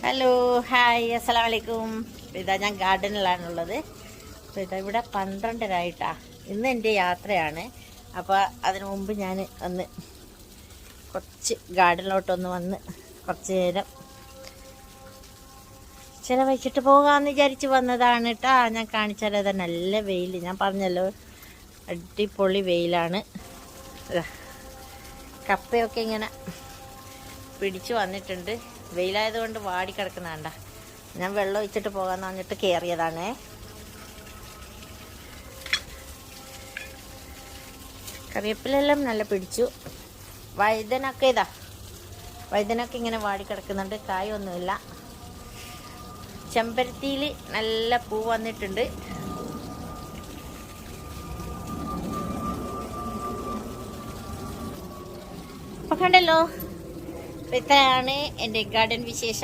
Hello hi അസ്സലാമു അലൈക്കും. ഇതാ ഞാൻ ഗാർഡനിലാണുള്ളത്. അപ്പോൾ ഇതാ ഇവിടെ 12:30 ഇന്ന് എൻ്റെ യാത്രയാണ്. അപ്പോൾ അതിനു മുമ്പ് ഞാൻ ഒന്ന് കുറച്ച് ഗാർഡനിലോട്ടൊന്ന് വന്ന് കുറച്ച് നേരം ചിലവഴിച്ചിട്ട് പോകാമെന്ന് വിചാരിച്ച് വന്നതാണ് കേട്ടോ. ഞാൻ കാണിച്ചാൽ അത് നല്ല വെയിൽ, ഞാൻ പറഞ്ഞല്ലോ അടിപൊളി വെയിലാണ്. കപ്പയൊക്കെ ഇങ്ങനെ പിടിച്ചു വന്നിട്ടുണ്ട്. വെയിലായതുകൊണ്ട് വാടി കിടക്കുന്നതാണ്ട. ഞാൻ വെള്ളം ഒഴിച്ചിട്ട് പോകാമെന്ന് പറഞ്ഞിട്ട് കയറിയതാണേ. കറിവേപ്പിലെല്ലാം നല്ല പിടിച്ചു. വഴുതനൊക്കെ വഴുതനൊക്കെ ഇങ്ങനെ വാടി കിടക്കുന്നുണ്ട്, കായൊന്നുമില്ല. ചെമ്പരത്തിയിൽ നല്ല പൂ വന്നിട്ടുണ്ട്. അപ്പോൾ കണ്ടല്ലോ, ഇത്രയാണ് എൻ്റെ ഗാർഡൻ വിശേഷം.